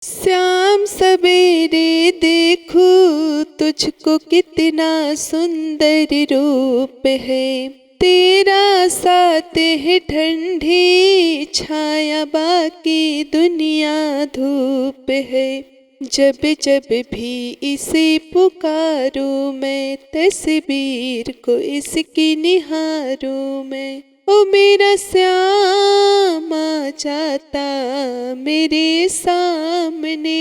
श्याम सवेरे देखूं तुझको कितना सुंदर रूप है। तेरा साथ है ठंडी छाया, बाकी दुनिया धूप है। जब जब भी इसे पुकारूं मैं, तस्वीर को इसकी निहारूं मैं। ओ मेरा श्याम आ जाता मेरे सामने,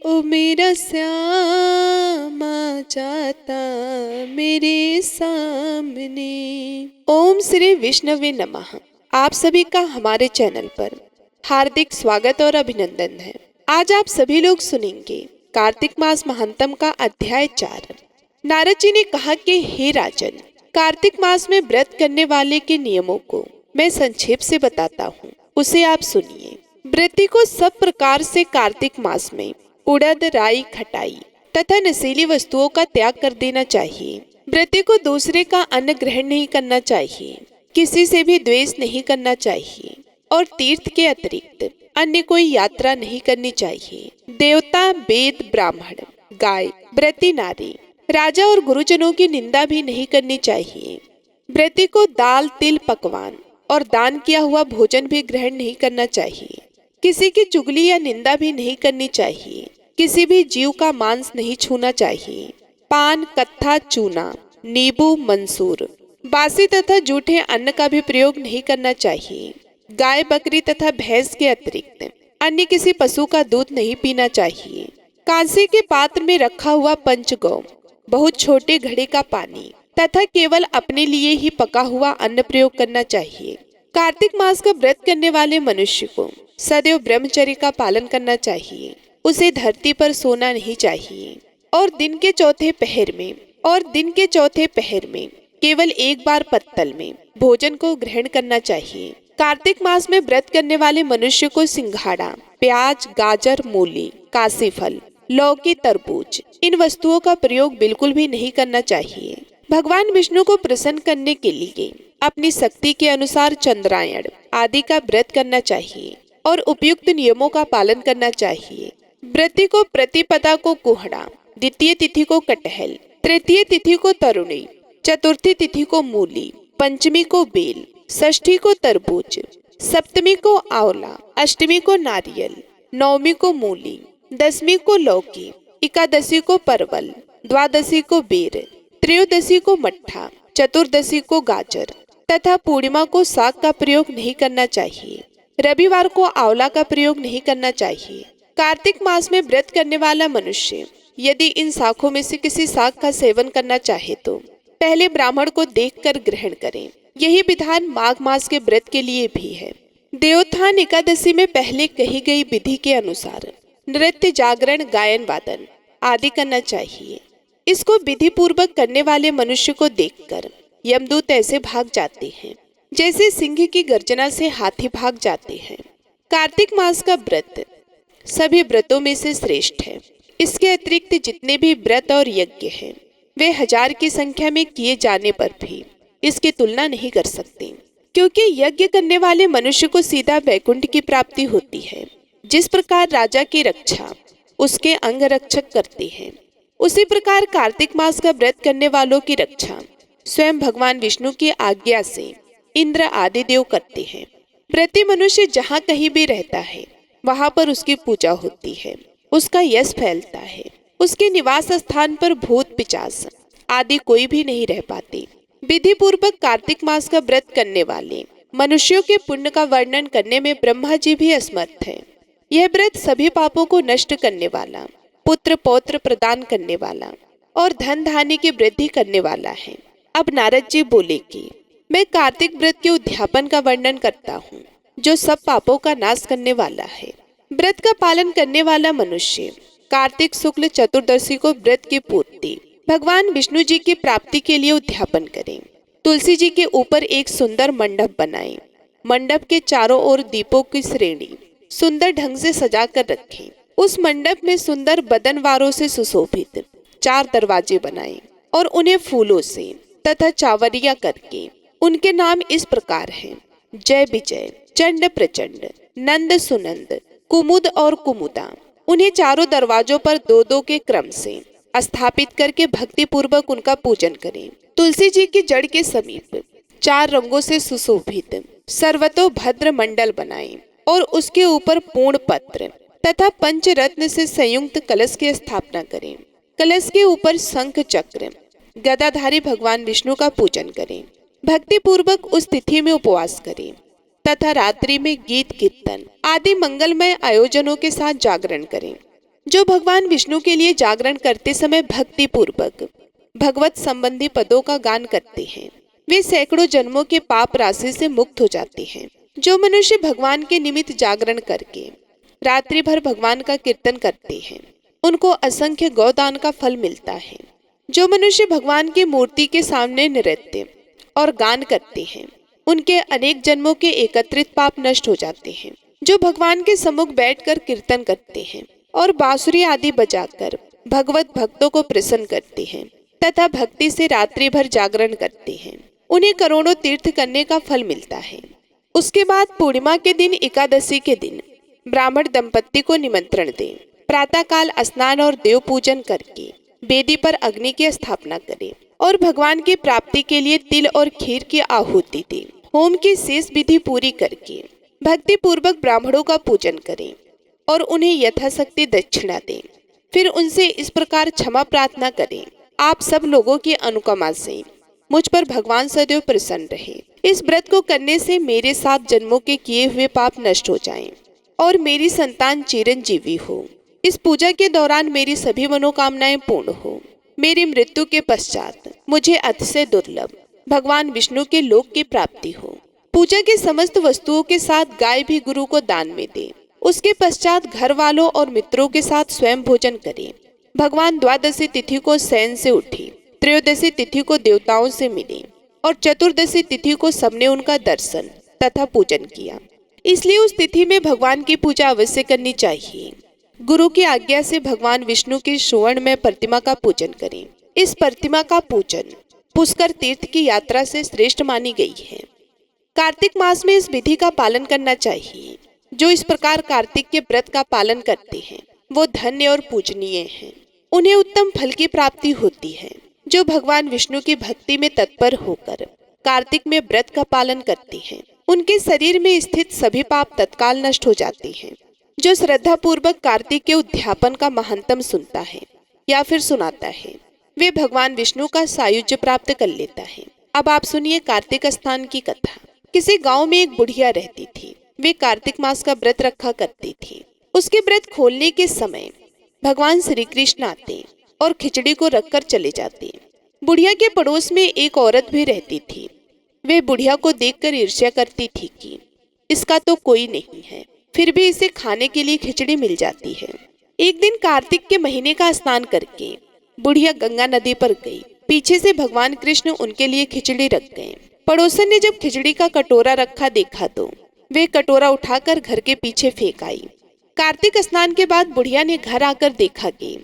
ओ मेरा श्याम आ जाता मेरे सामने। ओम श्री विष्णवे नमः। आप सभी का हमारे चैनल पर हार्दिक स्वागत और अभिनंदन है। आज आप सभी लोग सुनेंगे कार्तिक मास महात्म का अध्याय 4। नारद जी ने कहा कि हे राजन, कार्तिक मास में व्रत करने वाले के नियमों को मैं संक्षेप से बताता हूँ, उसे आप सुनिए। व्रती को सब प्रकार से कार्तिक मास में उड़द, राई, खटाई तथा नशीली वस्तुओं का त्याग कर देना चाहिए। व्रती को दूसरे का अन्न ग्रहण नहीं करना चाहिए, किसी से भी द्वेष नहीं करना चाहिए और तीर्थ के अतिरिक्त अन्य कोई यात्रा नहीं करनी चाहिए। देवता, वेद, ब्राह्मण, गाय, व्रती नारी, राजा और गुरुजनों की निंदा भी नहीं करनी चाहिए। व्रती को दाल, तिल, पकवान और दान किया हुआ भोजन भी ग्रहण नहीं करना चाहिए। किसी की चुगली या निंदा भी नहीं करनी चाहिए। किसी भी जीव का मांस नहीं छूना चाहिए। पान, कत्था, चूना, नींबू, मंसूर, बासी तथा जूठे अन्न का भी प्रयोग नहीं करना चाहिए। गाय, बकरी तथा भैंस के अतिरिक्त अन्य किसी पशु का दूध नहीं पीना चाहिए। कांसे के पात्र में रखा हुआ पंचगौ, बहुत छोटे घड़े का पानी तथा केवल अपने लिए ही पका हुआ अन्न प्रयोग करना चाहिए। कार्तिक मास का व्रत करने वाले मनुष्य को सदैव ब्रह्मचर्य का पालन करना चाहिए। उसे धरती पर सोना नहीं चाहिए और दिन के चौथे पहर में केवल एक बार पत्तल में भोजन को ग्रहण करना चाहिए। कार्तिक मास में व्रत करने वाले मनुष्य को सिंघाड़ा, प्याज, गाजर, मूली, काशीफल, लौकी, तरबूज इन वस्तुओं का प्रयोग बिल्कुल भी नहीं करना चाहिए। भगवान विष्णु को प्रसन्न करने के लिए अपनी शक्ति के अनुसार चंद्रायण आदि का व्रत करना चाहिए और उपयुक्त नियमों का पालन करना चाहिए। व्रती को प्रतिपदा को कोहड़ा, द्वितीय तिथि को कटहल, तृतीय तिथि को तरुणी, चतुर्थी तिथि को मूली, पंचमी को बेल, षष्ठी को तरबूज, सप्तमी को आंवला, अष्टमी को नारियल, नवमी को मूली, दसवीं को लौकी, एकादशी को परवल, द्वादशी को बेर, त्रयोदशी को मट्ठा, चतुर्दशी को गाजर तथा पूर्णिमा को साग का प्रयोग नहीं करना चाहिए। रविवार को आंवला का प्रयोग नहीं करना चाहिए। कार्तिक मास में व्रत करने वाला मनुष्य यदि इन शाखों में से किसी शाक का सेवन करना चाहे तो पहले ब्राह्मण को देखकर ग्रहण करें। यही विधान माघ मास के व्रत के लिए भी है। देवोत्थान एकादशी में पहले कही गई विधि के अनुसार नृत्य, जागरण, गायन, वादन आदि करना चाहिए। इसको विधि पूर्वक करने वाले मनुष्य को देखकर यमदूत ऐसे भाग जाते हैं जैसे सिंह की गर्जना से हाथी भाग जाते हैं। कार्तिक मास का व्रत सभी व्रतों में से श्रेष्ठ है। इसके अतिरिक्त जितने भी व्रत और यज्ञ हैं वे 1000 की संख्या में किए जाने पर भी इसकी तुलना नहीं कर सकते, क्योंकि यज्ञ करने वाले मनुष्य को सीधा वैकुंठ की प्राप्ति होती है। जिस प्रकार राजा की रक्षा उसके अंग रक्षक करते हैं, उसी प्रकार कार्तिक मास का व्रत करने वालों की रक्षा स्वयं भगवान विष्णु की आज्ञा से इंद्र आदि देव करते हैं। व्रती मनुष्य जहाँ कहीं भी रहता है वहाँ पर उसकी पूजा होती है, उसका यश फैलता है। उसके निवास स्थान पर भूत, पिशाच आदि कोई भी नहीं रह पाते। विधि पूर्वक कार्तिक मास का व्रत करने वाले मनुष्यों के पुण्य का वर्णन करने में ब्रह्मा जी भी असमर्थ है। यह व्रत सभी पापों को नष्ट करने वाला, पुत्र पौत्र प्रदान करने वाला और धन धान्य की वृद्धि करने वाला है। अब नारद जी बोले कि मैं कार्तिक व्रत के उद्यापन का वर्णन करता हूँ, जो सब पापों का नाश करने वाला है। व्रत का पालन करने वाला मनुष्य कार्तिक शुक्ल चतुर्दशी को व्रत की पूर्ति भगवान विष्णु जी की प्राप्ति के लिए उद्यापन करें। तुलसी जी के ऊपर एक सुंदर मंडप बनाएं। मंडप के चारों ओर दीपों की श्रेणी सुंदर ढंग से सजा कर रखें। उस मंडप में सुंदर बदनवारों से सुशोभित 4 दरवाजे बनाएं और उन्हें फूलों से तथा चावरिया करके उनके नाम इस प्रकार हैं: जय विजय, चंड प्रचंड, नंद सुनंद, कुमुद और कुमुदा, उन्हें चारों दरवाजों पर दो दो के क्रम से स्थापित करके भक्ति पूर्वक उनका पूजन करें। तुलसी जी की जड़ के समीप 4 रंगों से सुशोभित सर्वतोभद्र मंडल बनाएं और उसके ऊपर पूर्ण पत्र तथा पंचरत्न से संयुक्त कलश की स्थापना करें। कलश के ऊपर शंख चक्र गदाधारी भगवान विष्णु का पूजन करें। भक्ति पूर्वक उस तिथि में उपवास करें तथा रात्रि में गीत कीर्तन आदि मंगलमय आयोजनों के साथ जागरण करें। जो भगवान विष्णु के लिए जागरण करते समय भक्ति पूर्वक भगवत संबंधी पदों का गान करते हैं, वे सैकड़ों जन्मों के पाप राशि से मुक्त हो जाते हैं। जो मनुष्य भगवान के निमित्त जागरण करके रात्रि भर भगवान का कीर्तन करते हैं, उनको असंख्य गौदान का फल मिलता है। जो मनुष्य भगवान की मूर्ति के सामने नृत्य और गान करते हैं, उनके अनेक जन्मों के एकत्रित पाप नष्ट हो जाते हैं। जो भगवान के सम्मुख बैठकर कीर्तन करते हैं और बांसुरी आदि बजाकर भगवत भक्तों को प्रसन्न करते हैं तथा भक्ति से रात्रि भर जागरण करते हैं, उन्हें करोड़ों तीर्थ करने का फल मिलता है। उसके बाद पूर्णिमा के दिन, एकादशी के दिन ब्राह्मण दंपत्ति को निमंत्रण दें। प्रातःकाल स्नान और देव पूजन करके वेदी पर अग्नि की स्थापना करें और भगवान की प्राप्ति के लिए तिल और खीर की आहुति दें। होम की शेष विधि पूरी करके भक्ति पूर्वक ब्राह्मणों का पूजन करें और उन्हें यथाशक्ति दक्षिणा दें। फिर उनसे इस प्रकार क्षमा प्रार्थना करें, आप सब लोगों की अनुकंपा से मुझ पर भगवान सदैव प्रसन्न रहे। इस व्रत को करने से मेरे 7 जन्मों के किए हुए पाप नष्ट हो जाएं और मेरी संतान चिरंजीवी हो। इस पूजा के दौरान मेरी सभी मनोकामनाएं पूर्ण हो। मेरी मृत्यु के पश्चात मुझे अतिशय दुर्लभ भगवान विष्णु के लोक की प्राप्ति हो। पूजा की समस्त वस्तुओं के साथ गाय भी गुरु को दान में दे। उसके पश्चात घर वालों और मित्रों के साथ स्वयं भोजन करें। भगवान द्वादशी तिथि को शयन से उठे, त्रयोदशी तिथि को देवताओं से मिले और चतुर्दशी तिथि को सबने उनका दर्शन तथा पूजन किया। इसलिए उस तिथि में भगवान की पूजा अवश्य करनी चाहिए। गुरु की आज्ञा से भगवान विष्णु की स्वर्ण में प्रतिमा का पूजन करें। इस प्रतिमा का पूजन पुष्कर तीर्थ की यात्रा से श्रेष्ठ मानी गई है। कार्तिक मास में इस विधि का पालन करना चाहिए। जो इस प्रकार कार्तिक के व्रत का पालन करते हैं, वो धन्य और पूजनीय हैं। उन्हें उत्तम फल की प्राप्ति होती है। जो भगवान विष्णु की भक्ति में तत्पर होकर कार्तिक में व्रत का पालन करते हैं, उनके शरीर में स्थित सभी पाप तत्काल नष्ट हो जाते हैं। जो श्रद्धा पूर्वक कार्तिक के उद्यापन का महानतम सुनता है या फिर सुनाता है, वे भगवान विष्णु का सायुज्य प्राप्त कर लेता है। अब आप सुनिए कार्तिक स्नान की कथा। किसी गांव में एक बुढ़िया रहती थी। वे कार्तिक मास का व्रत रखा करती थी। उसके व्रत खोलने के समय भगवान श्री कृष्ण आते और खिचड़ी को रखकर चले जाते। बुढ़िया के पड़ोस में एक औरत भी रहती थी। वे बुढ़िया को देखकर ईर्ष्या करती थी कि इसका तो कोई नहीं है, फिर भी इसे खाने के लिए खिचड़ी मिल जाती है। एक दिन कार्तिक के महीने का स्नान करके बुढ़िया गंगा नदी पर गई। पीछे से भगवान कृष्ण उनके लिए खिचड़ी रख गए। पड़ोसन ने जब खिचड़ी का कटोरा रखा देखा तो वे कटोरा उठाकर घर के पीछे फेंक आई। कार्तिक स्नान के बाद बुढ़िया ने घर आकर देखा कि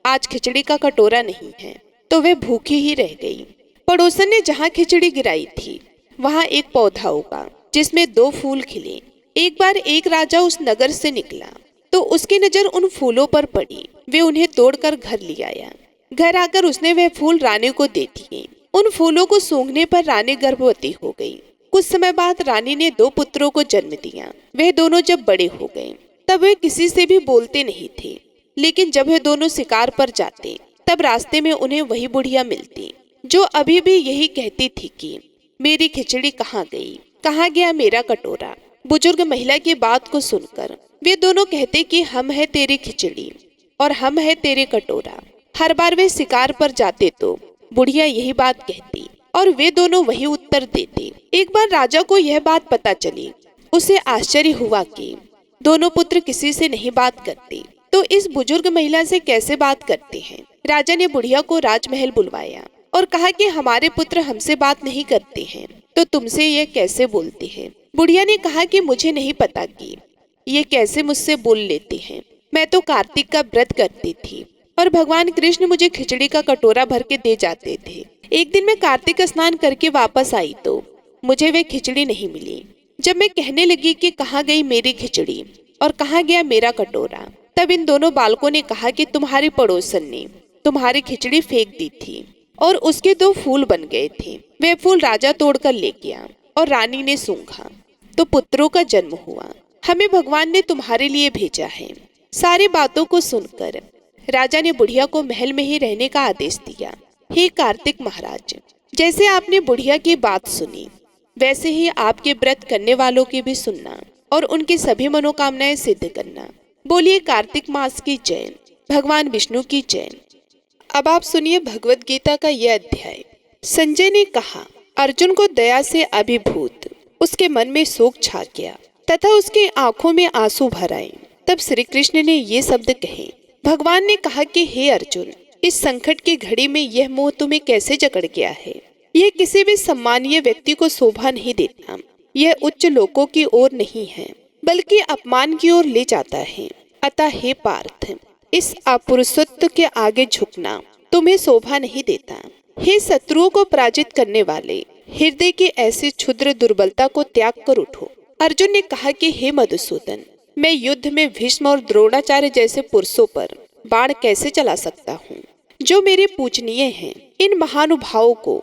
आज खिचड़ी का कटोरा नहीं है, तो वे भूखी ही रह गई। पड़ोसन ने जहाँ खिचड़ी गिराई थी वहाँ एक पौधा उगा जिसमें 2 फूल खिले। एक बार एक राजा उस नगर से निकला तो उसकी नजर उन फूलों पर पड़ी। वे उन्हें तोड़कर घर ले आया। घर आकर उसने वह फूल रानी को दे दिए। उन फूलों को सूंघने पर रानी गर्भवती हो गई। कुछ समय बाद रानी ने 2 पुत्रों को जन्म दिया। वे दोनों जब बड़े हो गए तब वे किसी से भी बोलते नहीं थे, लेकिन जब वे दोनों शिकार पर जाते तब रास्ते में उन्हें वही बुढ़िया मिलती जो अभी भी यही कहती थी कि मेरी खिचड़ी कहाँ गई, कहाँ गया मेरा कटोरा। बुजुर्ग महिला की बात को सुनकर वे दोनों कहते कि हम है तेरी खिचड़ी और हम है तेरे कटोरा। हर बार वे शिकार पर जाते तो बुढ़िया यही बात कहती और वे दोनों वही उत्तर देते। एक बार राजा को यह बात पता चली। उसे आश्चर्य हुआ कि दोनों पुत्र किसी से नहीं बात करते, तो इस बुजुर्ग महिला से कैसे बात करते हैं। राजा ने बुढ़िया को राजमहल बुलवाया और कहा कि हमारे पुत्र हमसे बात नहीं करते हैं, तो तुमसे ये कैसे बोलते हैं। बुढ़िया ने कहा कि मुझे नहीं पता कि ये कैसे मुझसे बोल लेते हैं। मैं तो कार्तिक का व्रत करती थी और भगवान कृष्ण मुझे खिचड़ी का कटोरा भर के दे जाते थे। एक दिन मैं कार्तिक स्नान करके वापस आई तो मुझे वे खिचड़ी नहीं मिली। जब मैं कहने लगी कि कहाँ गई मेरी खिचड़ी और कहाँ गया मेरा कटोरा, तब इन दोनों बालकों ने कहा कि तुम्हारी पड़ोसन ने तुम्हारी खिचड़ी फेंक दी थी और उसके 2 फूल बन गए थे। वे फूल राजा तोड़कर ले गया और रानी ने सूंघा तो पुत्रों का जन्म हुआ। हमें भगवान ने तुम्हारे लिए भेजा है। सारी बातों को सुनकर राजा ने बुढ़िया को महल में ही रहने का आदेश दिया। हे कार्तिक महाराज, जैसे आपने बुढ़िया की बात सुनी वैसे ही आपके व्रत करने वालों की भी सुनना और उनकी सभी मनोकामनाएं सिद्ध करना। बोलिए कार्तिक मास की जय, भगवान विष्णु की जय। अब आप सुनिए भगवत गीता का यह अध्याय। संजय ने कहा, अर्जुन को दया से अभिभूत उसके मन में शोक छा गया तथा उसकी आंखों में आंसू भर आए। तब श्री कृष्ण ने ये शब्द कहे। भगवान ने कहा कि हे अर्जुन, इस संकट की घड़ी में यह मोह तुम्हें कैसे जकड़ गया है? यह किसी भी सम्मानीय व्यक्ति को शोभा नहीं देता। यह उच्च लोकों की ओर नहीं है बल्कि अपमान की ओर ले जाता है। अतः हे पार्थ, इस अपुरुषत्व के आगे झुकना तुम्हें शोभा नहीं देता। हे शत्रुओं को पराजित करने वाले, हृदय की ऐसी क्षुद्र दुर्बलता को त्याग कर उठो। अर्जुन ने कहा कि हे मधुसूदन, मैं युद्ध में भीष्म और द्रोणाचार्य जैसे पुरुषों पर बाण कैसे चला सकता हूँ, जो मेरे पूजनीय हैं। इन महानुभावों को,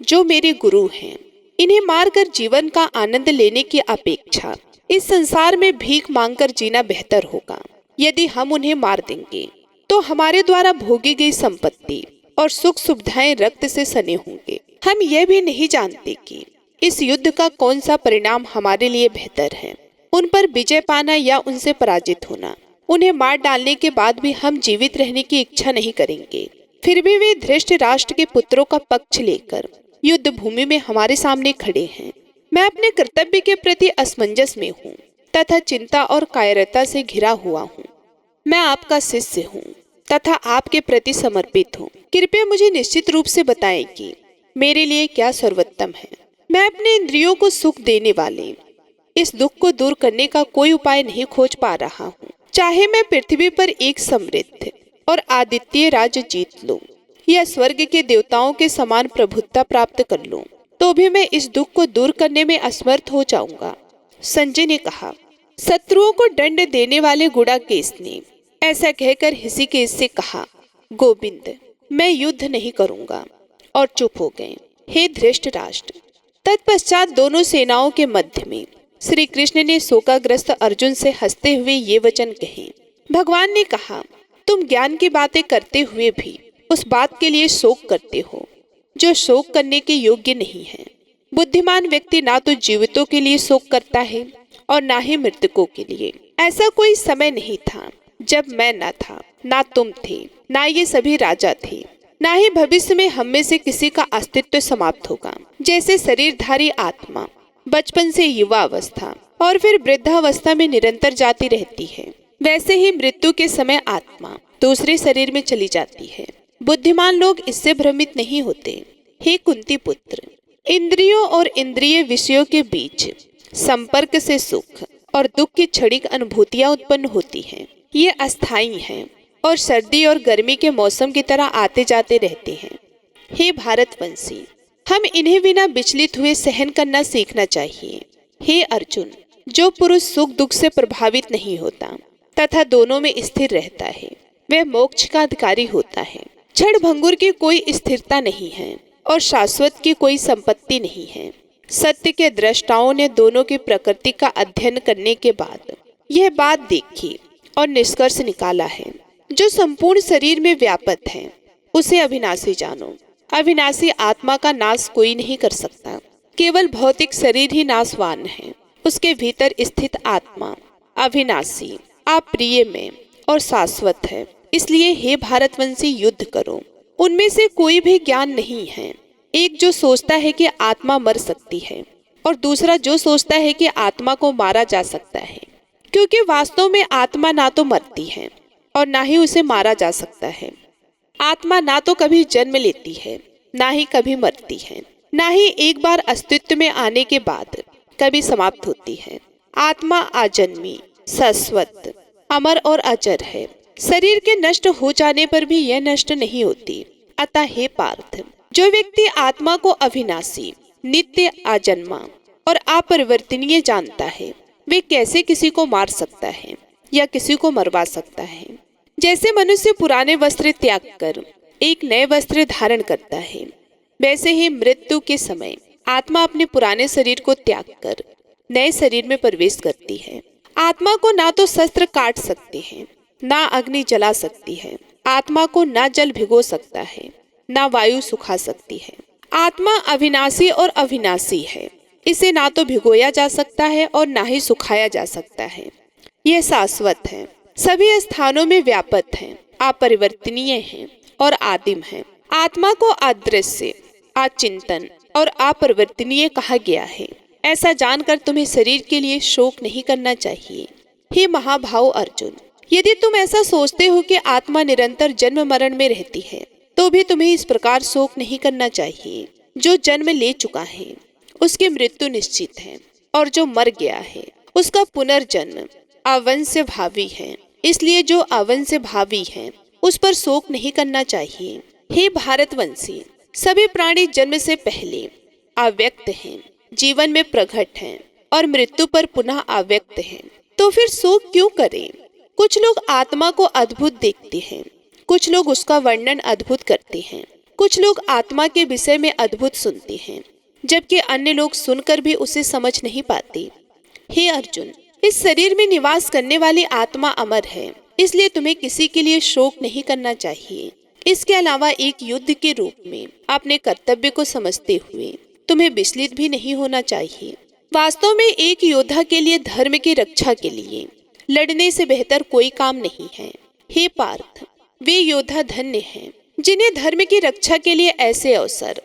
जो मेरे गुरु हैं, इन्हें मारकर जीवन का आनंद लेने की अपेक्षा इस संसार में भीख मांगकर जीना बेहतर होगा। यदि हम उन्हें मार देंगे तो हमारे द्वारा भोगी गई संपत्ति और सुख सुविधाएं रक्त से सने होंगे। हम यह भी नहीं जानते कि इस युद्ध का कौन सा परिणाम हमारे लिए बेहतर है, उन पर विजय पाना या उनसे पराजित होना। उन्हें मार डालने के बाद भी हम जीवित रहने की इच्छा नहीं करेंगे। फिर भी वे धृष्ट राष्ट्र के पुत्रों का पक्ष लेकर युद्ध भूमि में हमारे सामने खड़े हैं। मैं अपने कर्तव्य के प्रति असमंजस में हूँ तथा चिंता और कायरता से घिरा हुआ हूँ। मैं आपका शिष्य हूँ तथा आपके प्रति समर्पित हूँ। कृपया मुझे निश्चित रूप से बताएं कि मेरे लिए क्या सर्वोत्तम है। मैं अपने इंद्रियों को सुख देने वाले इस दुख को दूर करने का कोई उपाय नहीं खोज पा रहा हूँ। चाहे मैं पृथ्वी पर एक समृद्ध और आदित्य राज्य जीत लूं या स्वर्ग के देवताओं के समान प्रभुत्ता प्राप्त कर लूं, तो भी मैं इस दुख को दूर करने में असमर्थ हो जाऊंगा। संजय ने कहा। शत्रुओं को दंड देने वाले गुड़ाकेश ने ऐसा कहकर ऋषिकेश से कहा, गोविंद, मैं युद्ध नहीं करूंगा, और चुप हो गए। हे धृष्टराष्ट्र, तत्पश्चात दोनों सेनाओं के मध्य में श्री कृष्ण ने शोकाग्रस्त अर्जुन से हंसते हुए ये वचन कहे। भगवान ने कहा, तुम ज्ञान की बातें करते हुए भी उस बात के लिए शोक करते हो जो शोक करने के योग्य नहीं है। बुद्धिमान व्यक्ति ना तो जीवितों के लिए शोक करता है और ना ही मृतकों के लिए। ऐसा कोई समय नहीं था जब मैं न था, ना तुम थे, ना ये सभी राजा थे, ना ही भविष्य में हम में से किसी का अस्तित्व समाप्त होगा। जैसे शरीरधारी आत्मा बचपन से युवा अवस्था और फिर वृद्धावस्था में निरंतर जाती रहती है, वैसे ही मृत्यु के समय आत्मा दूसरे शरीर में चली जाती है। बुद्धिमान लोग इससे भ्रमित नहीं होते। हे कुंती पुत्र, इंद्रियों और इंद्रिय विषयों के बीच संपर्क से सुख और दुख की क्षणिक अनुभूतियां उत्पन्न होती हैं। ये अस्थायी हैं और सर्दी और गर्मी के मौसम की तरह आते जाते रहते हैं। हे भारतवंशी, हम इन्हें बिना विचलित हुए सहन करना सीखना चाहिए। हे अर्जुन, जो पुरुष सुख दुख से प्रभावित नहीं होता तथा दोनों में स्थिर रहता है, वह मोक्ष का अधिकारी होता है। क्षण भंगुर की कोई स्थिरता नहीं है और शाश्वत की कोई संपत्ति नहीं है। सत्य के दृष्टाओं ने दोनों की प्रकृति का अध्ययन करने के बाद यह बात देखी और निष्कर्ष निकाला है। जो संपूर्ण शरीर में व्यापक है उसे अविनाशी जानो। अविनाशी आत्मा का नाश कोई नहीं कर सकता। केवल भौतिक शरीर ही नाशवान है। उसके भीतर स्थित आत्मा अविनाशी, अप्रिय में और शाश्वत है। इसलिए हे भारतवंशी, युद्ध करो। उनमें से कोई भी ज्ञान नहीं है। एक जो सोचता है कि आत्मा मर सकती है और दूसरा जो सोचता है कि आत्मा को मारा जा सकता है, क्योंकि वास्तव में आत्मा ना तो मरती है और ना ही उसे मारा जा सकता है। आत्मा ना तो कभी जन्म लेती है, ना ही कभी मरती है, ना ही एक बार अस्तित्व में आने के बाद कभी समाप्त होती है। आत्मा आजन्मी, शाश्वत, अमर और अजर है। शरीर के नष्ट हो जाने पर भी यह नष्ट नहीं होती। अतः हे पार्थ, जो व्यक्ति आत्मा को अविनाशी, नित्य, अजन्मा और अपरिवर्तनीय जानता है, वे कैसे किसी को मार सकता है? या किसी को मरवा सकता है। जैसे मनुष्य पुराने वस्त्र त्याग कर एक नए वस्त्र धारण करता है, वैसे ही मृत्यु के समय आत्मा अपने पुराने शरीर को त्याग कर नए शरीर में प्रवेश करती है। आत्मा को ना तो शस्त्र काट सकते हैं, ना अग्नि जला सकती है। आत्मा को ना जल भिगो सकता है, ना वायु सुखा सकती है। आत्मा अविनाशी और अविनाशी है। इसे ना तो भिगोया जा सकता है और ना ही सुखाया जा सकता है। यह शाश्वत है, सभी स्थानों में व्यापक है, अपरिवर्तनीय है और आदिम है। आत्मा को अदृश्य, अचिंतन और अपरिवर्तनीय कहा गया है। ऐसा जानकर तुम्हें शरीर के लिए शोक नहीं करना चाहिए। हे महाभाव अर्जुन, यदि तुम ऐसा सोचते हो कि आत्मा निरंतर जन्म मरण में रहती है, तो भी तुम्हें इस प्रकार शोक नहीं करना चाहिए। जो जन्म ले चुका है उसकी मृत्यु निश्चित है, और जो मर गया है उसका पुनर्जन्म अवश्य भावी है। इसलिए जो अवश्य भावी है उस पर शोक नहीं करना चाहिए। हे भारतवंशी, सभी प्राणी जन्म से पहले अव्यक्त हैं, जीवन में प्रकट हैं और मृत्यु पर पुनः अव्यक्त हैं। तो फिर शोक क्यों करें? कुछ लोग आत्मा को अद्भुत देखते हैं, कुछ लोग उसका वर्णन अद्भुत करते हैं, कुछ लोग आत्मा के विषय में अद्भुत सुनते हैं, जबकि अन्य लोग सुनकर भी उसे समझ नहीं पाते। हे अर्जुन, इस शरीर में निवास करने वाली आत्मा अमर है, इसलिए तुम्हें किसी के लिए शोक नहीं करना चाहिए। इसके अलावा एक युद्ध के रूप में अपने कर्तव्य को समझते हुए तुम्हें विचलित भी नहीं होना चाहिए। वास्तव में एक योद्धा के लिए धर्म की रक्षा के लिए लड़ने से बेहतर कोई काम नहीं है। हे पार्थ, वे योद्धा धन्य हैं जिन्हें धर्म की रक्षा के लिए ऐसे अवसर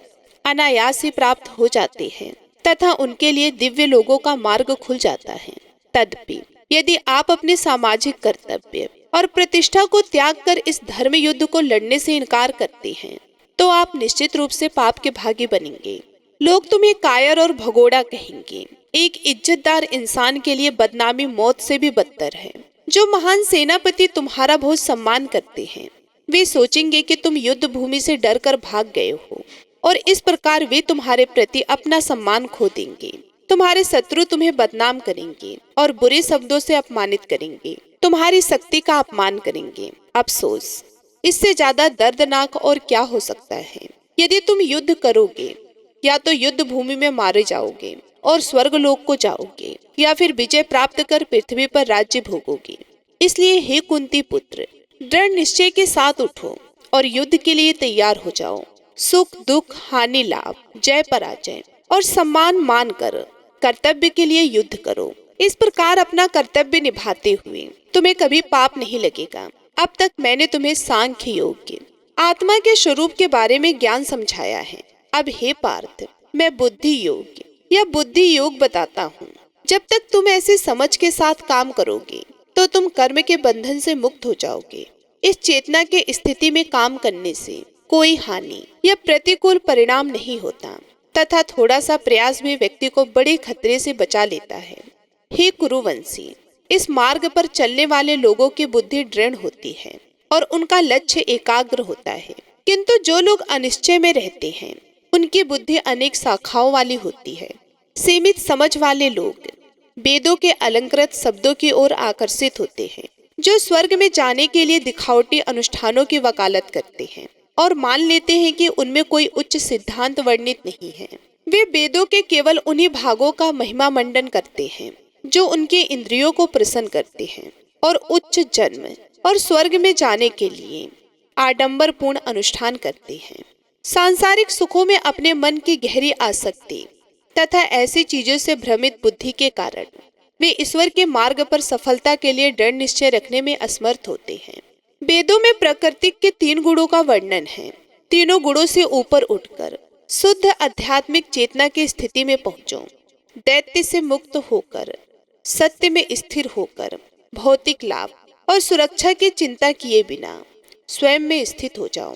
अनायास ही प्राप्त हो जाते हैं तथा उनके लिए दिव्य लोगों का मार्ग खुल जाता है। तदपि यदि आप अपने सामाजिक कर्तव्य और प्रतिष्ठा को त्याग कर इस धर्म युद्ध को लड़ने से इनकार करते हैं, तो आप निश्चित रूप से पाप के भागी बनेंगे। लोग तुम्हें कायर और भगोड़ा कहेंगे। एक इज्जतदार इंसान के लिए बदनामी मौत से भी बदतर है। जो महान सेनापति तुम्हारा बहुत सम्मान करते हैं, वे सोचेंगे कि तुम युद्ध भूमि से डरकर भाग गए हो, और इस प्रकार वे तुम्हारे प्रति अपना सम्मान खो देंगे। तुम्हारे शत्रु तुम्हें बदनाम करेंगे और बुरे शब्दों से अपमानित करेंगे, तुम्हारी शक्ति का अपमान करेंगे। अफसोस, इससे ज्यादा दर्दनाक और क्या हो सकता है। यदि तुम युद्ध करोगे, या तो युद्ध भूमि में मारे जाओगे और स्वर्ग लोक को जाओगे, या फिर विजय प्राप्त कर पृथ्वी पर राज्य भोगोगे। इसलिए हे कुंती पुत्र, दृढ़ निश्चय के साथ उठो और युद्ध के लिए तैयार हो जाओ। सुख दुख, हानि लाभ, जय पराजय और सम्मान मानकर कर्तव्य के लिए युद्ध करो। इस प्रकार अपना कर्तव्य निभाते हुए तुम्हें कभी पाप नहीं लगेगा। अब तक मैंने तुम्हें सांख्य योग के आत्मा के स्वरूप के बारे में ज्ञान समझाया है। अब हे पार्थ, मैं बुद्धि योग या बुद्धि योग बताता हूँ। जब तक तुम ऐसे समझ के साथ काम करोगे तो तुम कर्म के बंधन से मुक्त हो जाओगे। इस चेतना के स्थिति में काम करने से कोई हानि या प्रतिकूल परिणाम नहीं होता, तथा थोड़ा सा प्रयास भी व्यक्ति को बड़े खतरे से बचा लेता है। हे कुरुवंशी, इस मार्ग पर चलने वाले लोगों की बुद्धि दृढ़ होती है और उनका लक्ष्य एकाग्र होता है, किंतु जो लोग अनिश्चय में रहते हैं उनकी बुद्धि अनेक शाखाओं वाली होती है। सीमित समझ वाले लोग वेदों के अलंकृत शब्दों की ओर आकर्षित होते हैं, जो स्वर्ग में जाने के लिए दिखावटी अनुष्ठानों की वकालत करते हैं और मान लेते हैं कि उनमें कोई उच्च सिद्धांत वर्णित नहीं है। वे वेदों के केवल उन्हीं भागों का महिमा मंडन करते हैं जो उनके इंद्रियों को प्रसन्न करते हैं, और उच्च जन्म और स्वर्ग में जाने के लिए आडंबरपूर्ण अनुष्ठान करते हैं। सांसारिक सुखों में अपने मन की गहरी आसक्ति तथा ऐसी चीजों से भ्रमित बुद्धि के कारण वे ईश्वर के मार्ग पर सफलता के लिए दृढ़ निश्चय रखने में असमर्थ होते हैं। वेदों में प्रकृति के 3 गुणों का वर्णन है। तीनों गुणों से ऊपर उठकर शुद्ध आध्यात्मिक चेतना की स्थिति में पहुंचो। दैत्य से मुक्त होकर, सत्य में स्थिर होकर, भौतिक लाभ और सुरक्षा की चिंता किए बिना स्वयं में स्थित हो जाओ।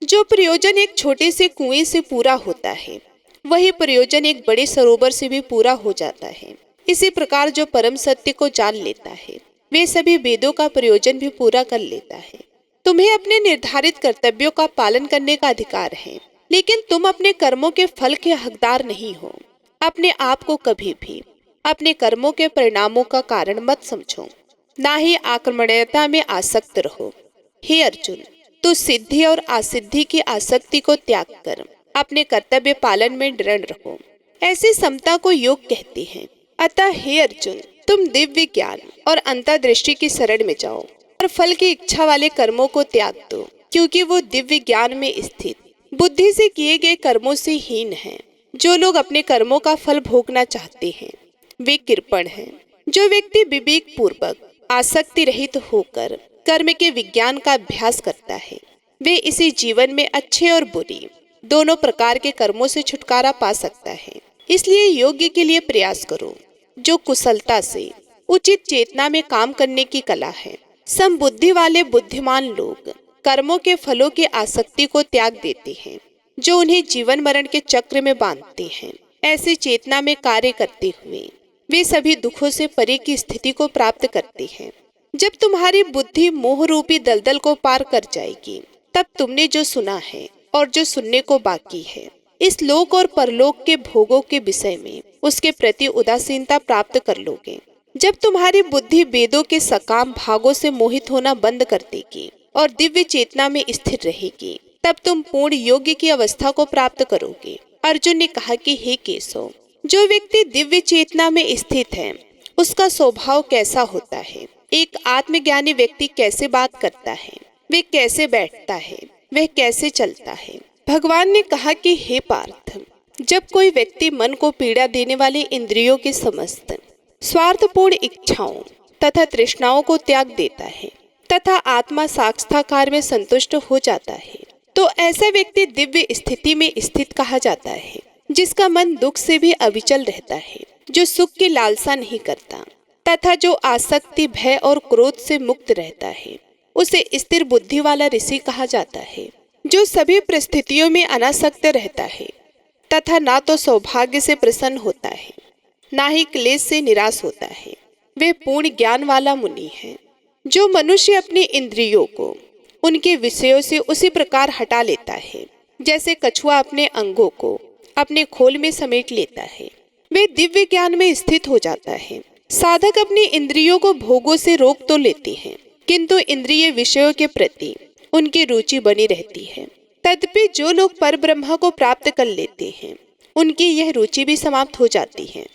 जो प्रयोजन एक छोटे से कुएं से पूरा होता है, वही प्रयोजन एक बड़े सरोवर से भी पूरा हो जाता है। इसी प्रकार जो परम सत्य को जान लेता है, वे सभी वेदों का प्रयोजन भी पूरा कर लेता है। तुम्हें अपने निर्धारित कर्तव्यों का पालन करने का अधिकार है, लेकिन तुम अपने कर्मों के फल के हकदार नहीं हो। अपने आप को कभी भी अपने कर्मों के परिणामों का कारण मत समझो। ना ही आक्रमणीयता में आसक्त रहो। हे अर्जुन, तू सिद्धि और असिद्धि की आसक्ति को त्याग कर अपने कर्तव्य पालन में दृढ़ रहो। ऐसी समता को योग कहते हैं। अतः हे अर्जुन, तुम दिव्य ज्ञान और अंतर्दृष्टि की शरण में जाओ और फल की इच्छा वाले कर्मों को त्याग दो, क्योंकि वो दिव्य ज्ञान में स्थित बुद्धि से किए गए कर्मों से हीन हैं। जो लोग अपने कर्मों का फल भोगना चाहते हैं वे कृपण हैं। जो व्यक्ति विवेक पूर्वक आसक्ति रहित होकर कर्म के विज्ञान का अभ्यास करता है वे इसी जीवन में अच्छे और बुरी दोनों प्रकार के कर्मों से छुटकारा पा सकता है। इसलिए योग्य के लिए प्रयास करो, जो कुशलता से उचित चेतना में काम करने की कला है। समबुद्धि वाले बुद्धिमान लोग कर्मों के फलों की आसक्ति को त्याग देते हैं, जो उन्हें जीवन मरण के चक्र में बांधते हैं। ऐसी चेतना में कार्य करते हुए वे सभी दुखों से परे की स्थिति को प्राप्त करते हैं। जब तुम्हारी बुद्धि मोह रूपी दलदल को पार कर जाएगी, तब तुमने जो सुना है और जो सुनने को बाकी है इस लोक और परलोक के भोगों के विषय में उसके प्रति उदासीनता प्राप्त कर लोगे। जब तुम्हारी बुद्धि वेदों के सकाम भागों से मोहित होना बंद कर देगी और दिव्य चेतना में स्थिर रहेगी, तब तुम पूर्ण योग्य की अवस्था को प्राप्त करोगे। अर्जुन ने कहा कि हे केशव, जो व्यक्ति दिव्य चेतना में स्थित है उसका स्वभाव कैसा होता है? एक आत्मज्ञानी व्यक्ति कैसे बात करता है, वे कैसे बैठता है, वह कैसे चलता है? भगवान ने कहा कि हे पार्थ, जब कोई व्यक्ति मन को पीड़ा देने वाले इंद्रियों के समस्त स्वार्थपूर्ण इच्छाओं तथा तृष्णाओं को त्याग देता है तथा आत्मा साक्षात्कार में संतुष्ट हो जाता है, तो ऐसा व्यक्ति दिव्य स्थिति में स्थित कहा जाता है। जिसका मन दुख से भी अविचल रहता है, जो सुख की लालसा नहीं करता तथा जो आसक्ति, भय और क्रोध से मुक्त रहता है, उसे स्थिर बुद्धि वाला ऋषि कहा जाता है। जो सभी परिस्थितियों में अनासक्त रहता है तथा ना तो सौभाग्य से प्रसन्न होता है ना ही क्लेश से निराश होता है, वे पूर्ण ज्ञान वाला मुनि है। जो मनुष्य अपनी इंद्रियों को उनके विषयों से उसी प्रकार हटा लेता है जैसे कछुआ अपने अंगों को अपने खोल में समेट लेता है, वे दिव्य ज्ञान में स्थित हो जाता है। साधक अपनी इंद्रियों को भोगों से रोक तो लेते हैं, किंतु इंद्रिय विषयों के प्रति उनकी रुचि बनी रहती है। तदपि जो लोग पर ब्रह्म को प्राप्त कर लेते हैं उनकी यह रुचि भी समाप्त हो जाती है।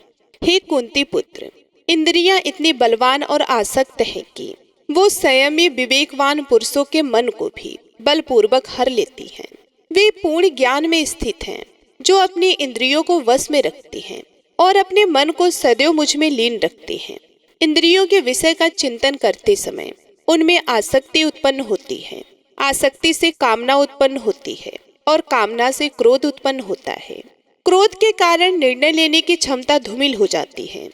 हे कुंती पुत्र, इंद्रियां इतनी बलवान और आसक्त हैं कि वो संयमी विवेकवान पुरुषों के मन को भी बलपूर्वक हर लेती हैं। वे पूर्ण ज्ञान में स्थित हैं, जो अपनी इंद्रियों को वश में रखती हैं और अपने मन को सदैव मुझ में लीन रखते हैं। इंद्रियों के विषय का चिंतन करते समय उनमें आसक्ति उत्पन्न होती है, आसक्ति से कामना उत्पन्न होती है और कामना से क्रोध उत्पन्न होता है। क्रोध के कारण निर्णय लेने की क्षमता धूमिल हो जाती है,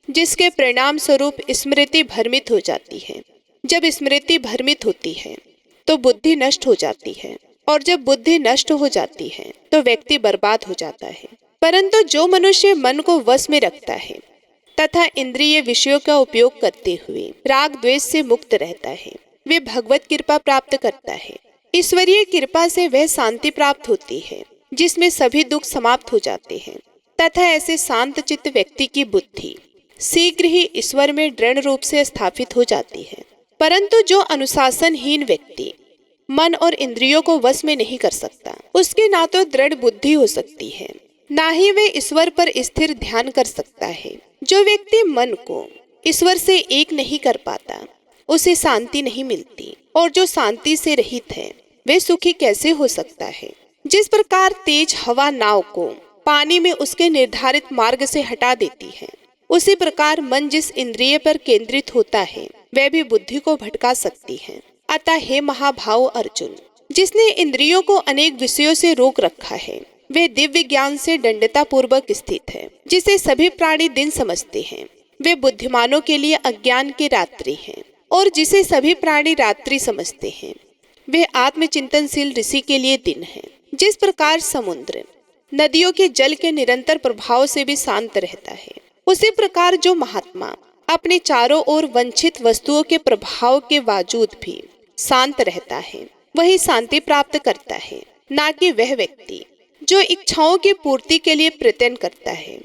जिसके परिणाम स्वरूप स्मृति भ्रमित हो जाती है। जब स्मृति भ्रमित होती है तो बुद्धि नष्ट हो जाती है, और जब बुद्धि नष्ट हो जाती है तो व्यक्ति बर्बाद हो जाता है। परंतु जो मनुष्य मन को वश में रखता है तथा इंद्रिय विषयों का उपयोग करते हुए राग द्वेष से मुक्त रहता है, वे भगवत कृपा प्राप्त करता है। ईश्वरीय कृपा से वह शांति प्राप्त होती है जिसमें सभी दुख समाप्त हो जाते हैं, तथा ऐसे शांत चित्त व्यक्ति की बुद्धि शीघ्र ही ईश्वर में दृढ़ रूप से स्थापित हो जाती है। परंतु जो अनुशासनहीन व्यक्ति मन और इंद्रियों को वश में नहीं कर सकता, उसके ना तो दृढ़ बुद्धि हो सकती है, ना ही वे ईश्वर पर स्थिर ध्यान कर सकता है। जो व्यक्ति मन को ईश्वर से एक नहीं कर पाता, उसे शांति नहीं मिलती, और जो शांति से रहित है वे सुखी कैसे हो सकता है? जिस प्रकार तेज हवा नाव को पानी में उसके निर्धारित मार्ग से हटा देती है, उसी प्रकार मन जिस इंद्रिय पर केंद्रित होता है वह भी बुद्धि को भटका सकती है। अतः हे महाभाव अर्जुन, जिसने इंद्रियों को अनेक विषयों से रोक रखा है वह दिव्य ज्ञान से दंडता पूर्वक स्थित है। जिसे सभी प्राणी दिन समझते हैं वे बुद्धिमानों के लिए अज्ञान की रात्रि है, और जिसे सभी प्राणी रात्रि समझते हैं वह आत्मचिंतनशील ऋषि के लिए दिन है। जिस प्रकार समुद्र नदियों के जल के निरंतर प्रभाव से भी शांत रहता है, उसी प्रकार जो महात्मा अपने चारों ओर वंचित वस्तुओं के प्रभाव के बावजूद भी शांत रहता है, वही शांति प्राप्त करता है, ना कि वह व्यक्ति जो इच्छाओं की पूर्ति के लिए प्रयत्न करता है।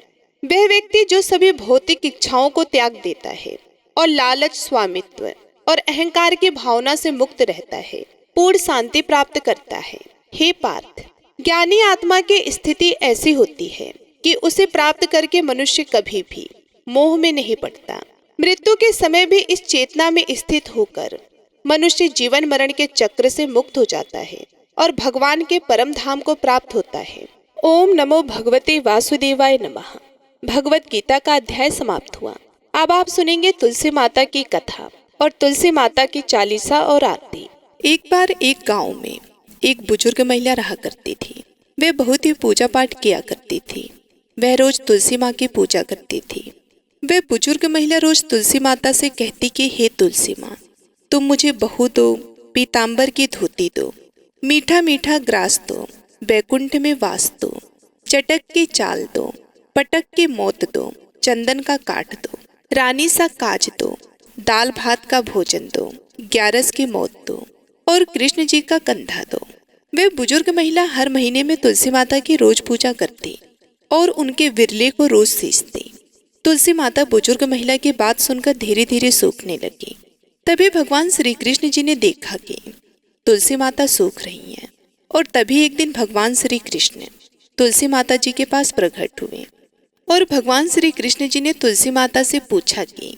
वह व्यक्ति जो सभी भौतिक इच्छाओं को त्याग देता है और लालच स्वामित्व और अहंकार की भावना से मुक्त रहता है, पूर्ण शांति प्राप्त करता है। हे पार्थ, ज्ञानी आत्मा की स्थिति ऐसी होती है कि उसे प्राप्त करके मनुष्य कभी भी मोह में नहीं पड़ता। मृत्यु के समय भी इस चेतना में स्थित होकर मनुष्य जीवन मरण के चक्र से मुक्त हो जाता है और भगवान के परम धाम को प्राप्त होता है। ओम नमो भगवते वासुदेवाय नमः। भगवत गीता का अध्याय समाप्त हुआ। अब आप सुनेंगे तुलसी माता की कथा और तुलसी माता की चालीसा और आरती। एक बार एक गांव में एक बुजुर्ग महिला रहा करती थी। वह बहुत ही पूजा पाठ किया करती थी। वह रोज तुलसी माँ की पूजा करती थी। वह बुजुर्ग महिला रोज तुलसी माता से कहती कि हे तुलसी माँ, तुम मुझे बहू दो, पीताम्बर की धोती दो, मीठा मीठा ग्रास दो, बैकुंठ में वास दो, चटक की चाल दो, पटक की मौत दो, चंदन का काट दो, रानी सा काज दो, दाल भात का भोजन दो, ग्यारस की मौत दो और कृष्ण जी का कंधा दो। वे बुजुर्ग महिला हर महीने में तुलसी माता की रोज पूजा करती और उनके विरले को रोज सींचती। तुलसी माता बुजुर्ग महिला की बात सुनकर धीरे धीरे सूखने लगी। तभी भगवान श्री कृष्ण जी ने देखा कि तुलसी माता सूख रही हैं और तभी एक दिन भगवान श्री कृष्ण तुलसी माता जी के पास प्रकट हुए और भगवान श्री कृष्ण जी ने तुलसी माता से पूछा कि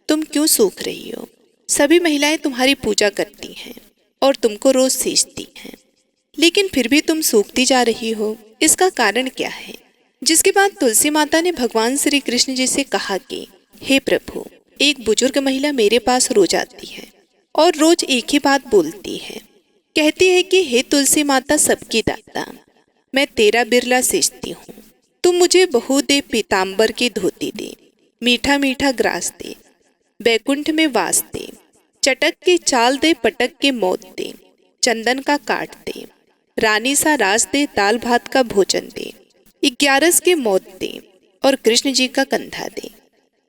तुम क्यों सूख रही हो? सभी महिलाएं तुम्हारी पूजा करती हैं और तुमको रोज सींचती हैं, लेकिन फिर भी तुम सूखती जा रही हो, इसका कारण क्या है? जिसके बाद तुलसी माता ने भगवान श्री कृष्ण जी से कहा कि हे प्रभु, एक बुजुर्ग महिला मेरे पास रोज आती है और रोज एक ही बात बोलती है। कहती है कि हे तुलसी माता सबकी दाता, मैं तेरा बिरला सींचती हूँ, तुम मुझे बहू दे, पीताम्बर की धोती दे, मीठा मीठा ग्रास दे, बैकुंठ में वास दे, चटक की चाल दे, पटक की मौत दे, चंदन का काट दे, रानी सा रास दे, दाल भात का भोजन दे, 11 की मौत दे और कृष्ण जी का कंधा दे।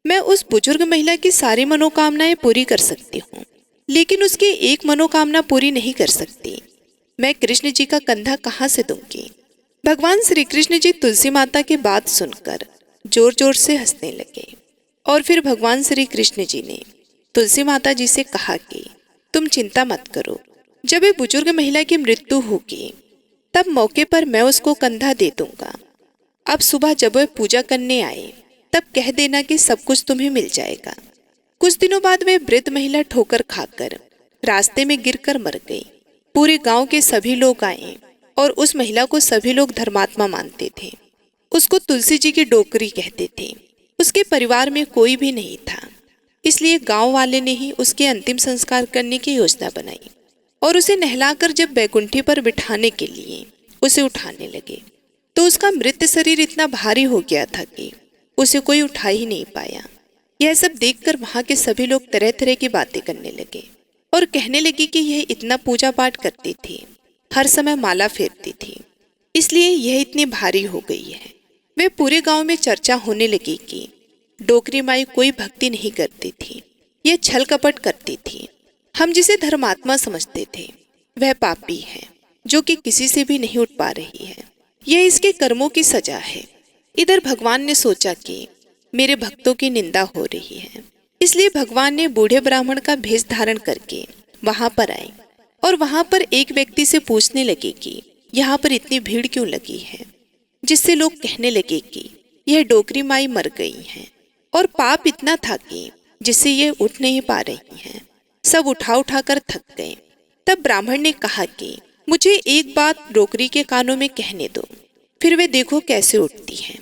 मैं उस बुजुर्ग महिला की सारी मनोकामनाएं पूरी कर सकती हूँ, लेकिन उसकी एक मनोकामना पूरी नहीं कर सकती। मैं कृष्ण जी का कंधा कहाँ से दूंगी? भगवान श्री कृष्ण जी तुलसी माता की बात सुनकर जोर जोर से हंसने लगे और फिर भगवान श्री कृष्ण जी ने तुलसी माता जी से कहा कि तुम चिंता मत करो, जब ये बुजुर्ग महिला की मृत्यु होगी तब मौके पर मैं उसको कंधा दे दूंगा। अब सुबह जब वह पूजा करने आए तब कह देना कि सब कुछ तुम्हें मिल जाएगा। कुछ दिनों बाद वह वृद्ध महिला ठोकर खाकर रास्ते में गिरकर मर गई। पूरे गांव के सभी लोग आए और उस महिला को सभी लोग धर्मात्मा मानते थे। उसको तुलसी जी की डोकरी कहते थे। उसके परिवार में कोई भी नहीं था, इसलिए गांव वाले ने ही उसके अंतिम संस्कार करने की योजना बनाई और उसे नहलाकर जब बैकुंठी पर बिठाने के लिए उसे उठाने लगे तो उसका मृत शरीर इतना भारी हो गया था कि उसे कोई उठा ही नहीं पाया। यह सब देखकर वहां के सभी लोग तरह तरह की बातें करने लगे और कहने लगे कि यह इतना पूजा पाठ करती थी, हर समय माला फेरती थी, इसलिए यह इतनी भारी हो गई है। वे पूरे गांव में चर्चा होने लगी कि डोकरी माई कोई भक्ति नहीं करती थी, यह छल कपट करती थी। हम जिसे धर्मात्मा समझते थे वह पापी है जो कि किसी से भी नहीं उठ पा रही है। यह इसके कर्मों की सजा है। इधर भगवान ने सोचा कि मेरे भक्तों की निंदा हो रही है, इसलिए भगवान ने बूढ़े ब्राह्मण का भेष धारण करके वहां पर आए और वहां पर एक व्यक्ति से पूछने लगे कि यहाँ पर इतनी भीड़ क्यों लगी है, जिससे लोग कहने लगे कि यह डोकरी माई मर गई है और पाप इतना था कि जिससे ये उठ नहीं पा रही हैं। सब उठा उठा कर थक गए। तब ब्राह्मण ने कहा कि मुझे एक बात डोकरी के कानों में कहने दो, फिर वे देखो कैसे उठती हैं।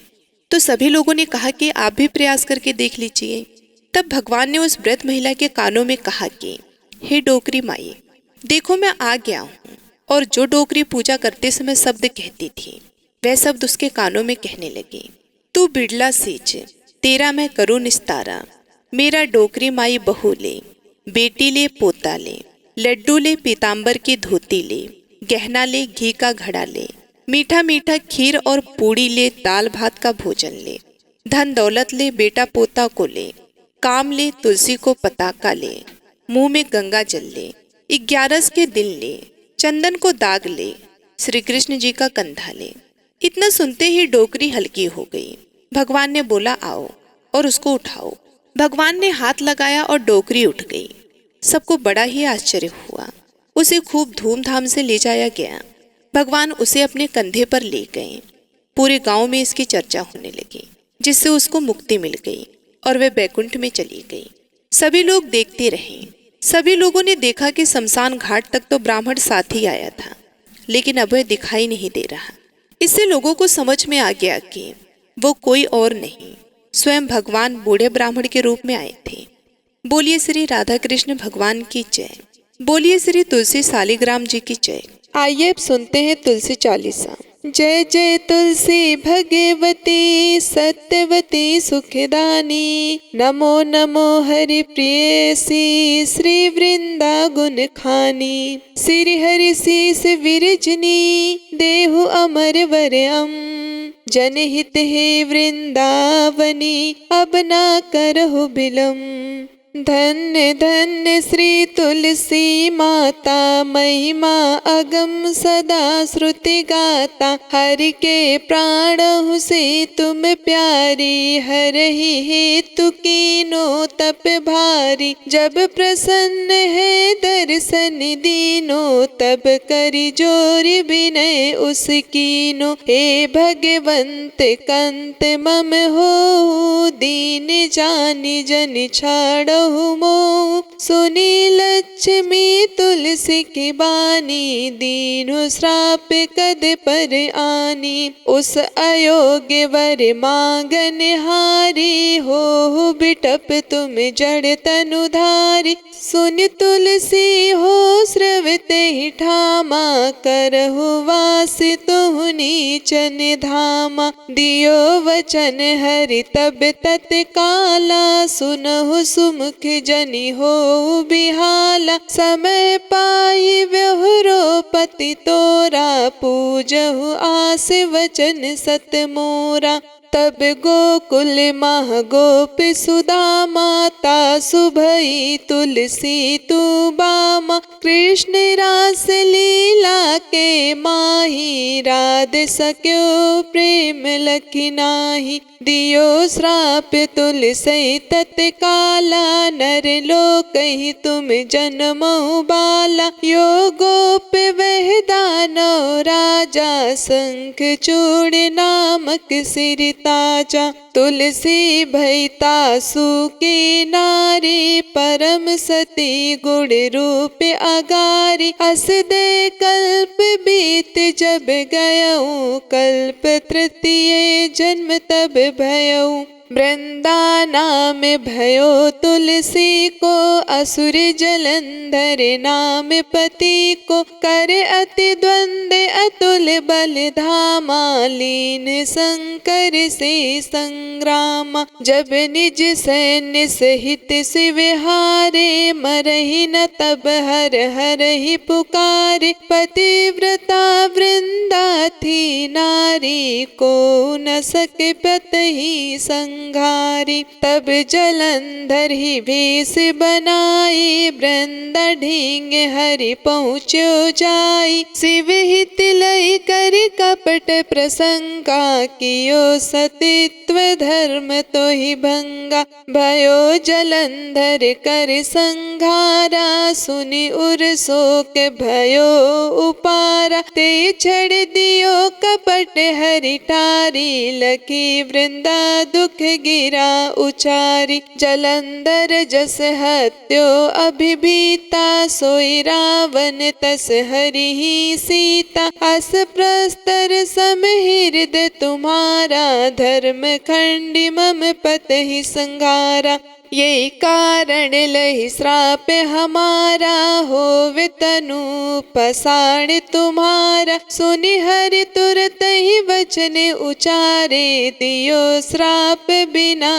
तो सभी लोगों ने कहा कि आप भी प्रयास करके देख लीजिए। तब भगवान ने उस वृद्ध महिला के कानों में कहा कि हे डोकरी माई, देखो मैं आ गया हूँ। और जो डोकरी पूजा करते समय शब्द कहती थी वह शब्द उसके कानों में कहने लगे, तू बिड़ला सींच, तेरा मैं करूँ निस्तारा, मेरा डोकरी माई बहू ले, बेटी ले पोता ले, लड्डू ले पीताम्बर की धोती ले, गहना ले घी का घड़ा ले, मीठा मीठा खीर और पूड़ी ले, दाल भात का भोजन ले, धन दौलत ले, बेटा पोता को ले, काम ले, तुलसी को पताका ले, मुंह में गंगा जल ले, 11 के दिन ले, चंदन को दाग ले, श्री कृष्ण जी का कंधा ले। इतना सुनते ही डोकरी हल्की हो गई। भगवान ने बोला आओ और उसको उठाओ। भगवान ने हाथ लगाया और डोकरी उठ गई। सबको बड़ा ही आश्चर्य हुआ। उसे खूब धूमधाम से ले जाया गया। भगवान उसे अपने कंधे पर ले गए। पूरे गांव में इसकी चर्चा होने लगी, जिससे उसको मुक्ति मिल गई और वह बैकुंठ में चली गई। सभी लोग देखते रहे। सभी लोगों ने देखा कि शमशान घाट तक तो ब्राह्मण साथ ही आया था, लेकिन अब वह दिखाई नहीं दे रहा। इससे लोगों को समझ में आ गया कि वो कोई और नहीं, स्वयं भगवान बूढ़े ब्राह्मण के रूप में आए थे। बोलिए श्री राधा कृष्ण भगवान की जय। बोलिए श्री तुलसी शालिग्राम जी की जय। आइए अब सुनते हैं तुलसी चालीसा। जय जय तुलसी भगवती सत्यवती सुखदानी, नमो नमो हरि प्रियसी श्री वृंदा गुण खानी। श्री हरि शीस विरजनी देहु अमर वरम, जनहित हे वृंदावनी अब ना करहु बिलम। धन्य धन्य श्री तुलसी माता, महिमा अगम सदा श्रुति गाता। हरि के प्राणहु से तुम प्यारी, हरहि हेतु कीनो तप भारी। जब प्रसन्न है दर्शन दीनो, तब करि जोरि विनय उस कीनो। हे भगवंत कंत मम हो, दीन जानि जन छाड़ो मोह। सुनी लक्ष्मी तुलसी की बानी, दीनु श्राप कद पर आनी। उस अयोग्य वर मांगन हारी, हो बिटप तुम जड़ तनुधारी। सुन तुलसी हो स्रवते ही ठामा, करहु वास तुहु नीचन धामा। दियो वचन हरि तब तत्काला, सुनहु सुमुख जनि हो बिहाला। समय पाई व्यहुरो पति तोरा, पूजहु आस वचन सत मोरा। तब गोकुल माह गोप सुदा माता, सुभई तुलसी तू बामा। कृष्ण रास लीला के माही, राध सक्यो प्रेम लखि नाही। दियो श्राप तुलसी तत्काला, नर लोकहि तुम जन्महु बाला। यो गोप वह दानव राजा, शंख चूड़ नामक सिर ताजा। तुलसी भई तासु की नारी, परम सती गुण रूप अगारी। अस दे कल्प बीत जब गयऊ, कल्प तृतीय जन्म तब भयऊ। वृंदानाम भयो तुलसी को, असुर जलंधर नाम पति को। कर अति द्वंद अतुल बल धामा, लीन शंकर से संग्राम। जब निज सैन्य सहित शिव हारे, मरहि न तब हर हर ही पुकारे। पतिव्रता वृंदा थी नारी, को न सके पतहि संघारी। तब जलंधर ही भेष बनाई, वृंदा ढींग हरि पहुँचो जाई। शिव हित लई कर कपट प्रसंगा, कियो सतीत्व धर्म तो ही भंगा। भयो जलंधर कर संघारा, सुनि उर शोक भयो उपारा। ते छड़ दियो कपट हरि टारी, लखी वृंदा दुख गिरा उचारी। जलंधर जस हत्यो अभिभीता, सोई रावण तस हरि ही सीता। अस प्रस्तर सम हृदय तुम्हारा, धर्म खंडी मम पतहि संघारा। यही कारण लहि श्राप हमारा, होवे तनु पसाण तुम्हारा। सुनि हरि तुरत ही वचन उचारे, दियो श्राप बिना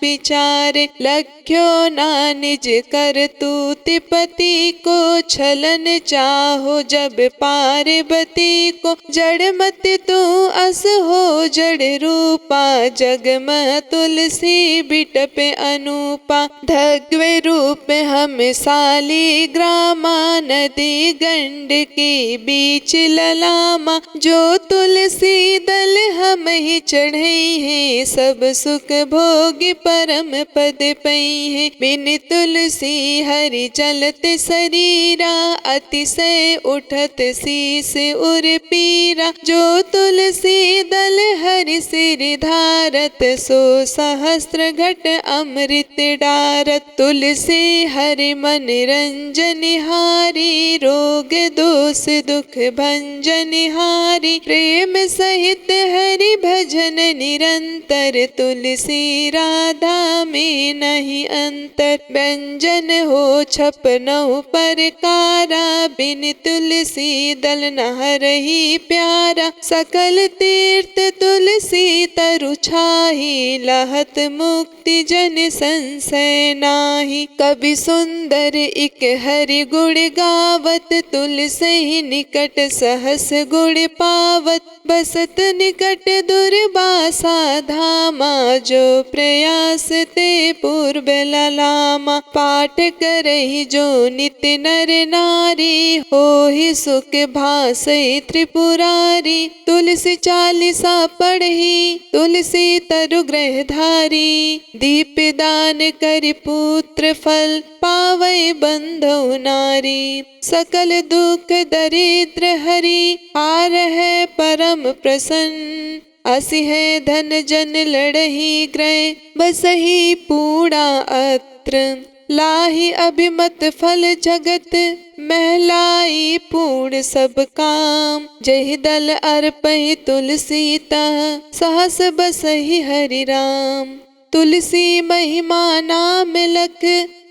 विचारे। लख्यो ना निज करतूति पति को, छलन चाहो जब पार्वती को। जड़ मत तू अस हो जड़ रूपा, जग में तुलसी बिटप अनु अनूपा, धग्वे रूप हम साली ग्रामा, नदी गंड के बीच ललामा, जो तुलसी दल हम ही चढ़ई है, सब सुख भोग परम पद पई है। बिन तुलसी हरि चलत शरीरा, अतिशय उठत शीस उर पीरा, जो तुलसी दल हरि सिर धारत, सो सहस्त्र घट अमृत डारत। तुलसी हरि मन रंजन हारी, रोग दोष दुख भंजन हारी, प्रेम सहित हरि भजन निरंतर, तुलसी राधा में नहीं अंतर। व्यंजन हो छपनौ परकारा, बिन तुलसी दल नहरहि प्यारा, सकल तीर्थ तुलसी तरु छाही, लहत मुक्ति जन संशय नाही। कवि सुंदर इक हरि गुण गावत, तुलसी निकट सहस गुण पावत, बसत निकट दुर्वासा धामा, जो प्रयास ते पूर्व ललामा। पाठ करहि जो नित नर नारी, होहि सुख भासै त्रिपुरारी, तुलसी चालीसा पढ़ी तुलसी तरु ग्रह धारी, दीप दान करि पुत्र फल, पावै बंधौ नारी। सकल दुख दरिद्र हरि, हार है परम प्रसन्न, असि है धन जन लड़ही ग्रह, बसही पूरा अत्र, लाही अभिमत फल जगत, महलाई पूर्ण सब काम। जहि दल अर्पहि तुलसी तह, सहस बसहि हरि राम। तुलसी महिमा नाम लख,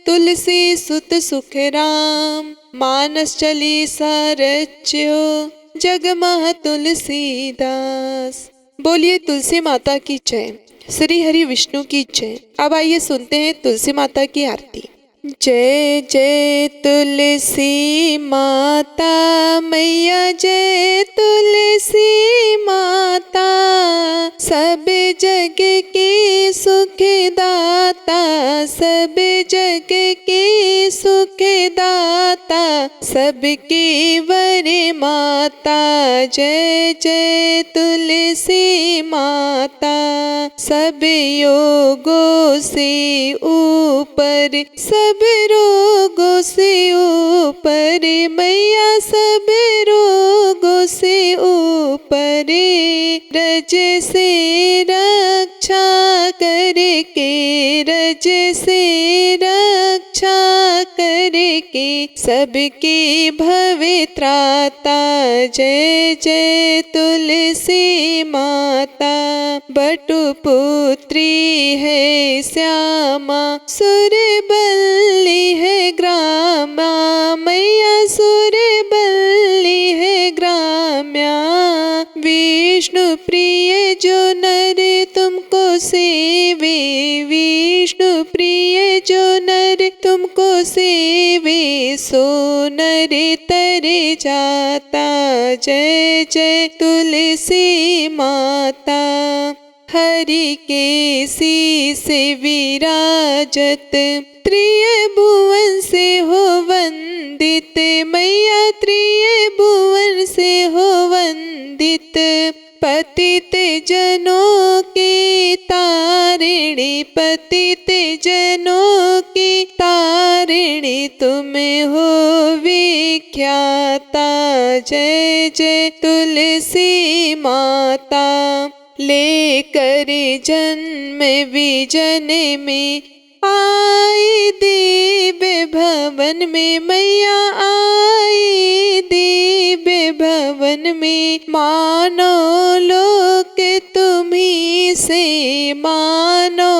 तुलसी सुत सुख राम, मानस चालीसा रच्यो, जगमह तुलसीदास। बोलिए तुलसी माता की जय, श्री हरि विष्णु की जय। अब आइए सुनते हैं तुलसी माता की आरती। जय जय तुलसी माता मैया, जय तुलसी माता, सब जग के सुख दाता, सब जग के सुख दाता, सबकी वर माता। जय जय तुलसी माता, सब योगों से ऊपर, सब रोगों से ऊपर मैया, सब रोगों से ऊपर, रज से रक्षा करके, रज से रक्षा करके, सबकी भव त्राता। जय जय तुलसी माता, बटु पुत्री है श्यामा, सुरबल्ली है ग्रामा, मैया सुरबल्ली है ग्राम्या। विष्णु प्रिय जो नर तुमको सेवे, विष्णु प्रिय जो नर तुमको सेवे, सो नर तर जाता। जय जय तुलसी माता, हरि के शीस विराजत, त्रिभुवन से हो वंदित, मैया त्रिभुवन से हो वंदित। पतित जनों की तारिणी, पतित जनों की तारिणी, तुम हो विख्याता। जय जय तुलसी माता, लेकर जन्म विजन में आई दिव्य भवन में, मैया आई दिव्य भवन में। मानो लोक तुम्ही से, मानो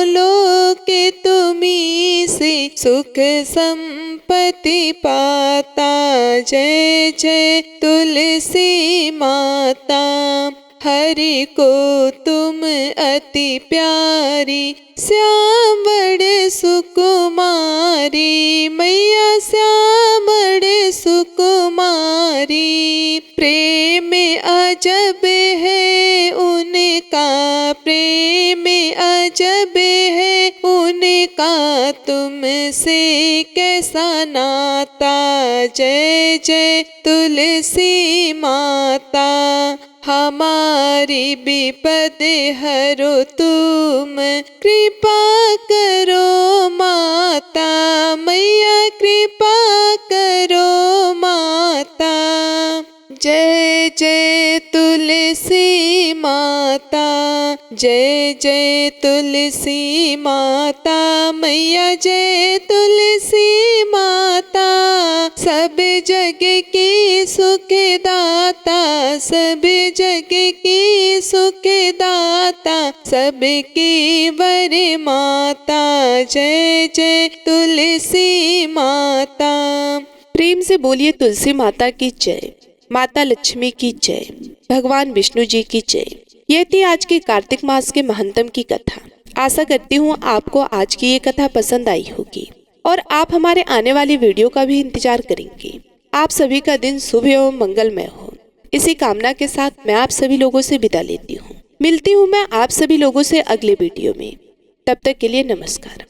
लोक तुम्ही से, सुख संपत्ति पाता। जय जय तुलसी माता, हरि को तुम अति प्यारी, श्याम बड़े सुकुमारी, मैया श्याम बड़े सुकुमारी। प्रेम अजब है उनका, प्रेम अजब है उनका तुमसे कैसा नाता। जय जय तुलसी माता, हमारी विपद हरो तुम, कृपा करो माता, मैया कृपा करो माता। जय जय तुलसी माता, जय जय तुलसी माता, मैया जय तुलसी माता। सब जग की सुखदाता, सब जग की सुखदाता, सबकी वर माता। जय जय तुलसी माता। प्रेम से बोलिए तुलसी माता की जय, माता लक्ष्मी की जय, भगवान विष्णु जी की जय। ये थी आज के कार्तिक मास के महंतम की कथा। आशा करती हूँ आपको आज की ये कथा पसंद आई होगी और आप हमारे आने वाली वीडियो का भी इंतजार करेंगे। आप सभी का दिन शुभ एवं मंगलमय हो, इसी कामना के साथ मैं आप सभी लोगों से विदा लेती हूँ। मिलती हूँ मैं आप सभी लोगों से अगले वीडियो में। तब तक के लिए नमस्कार।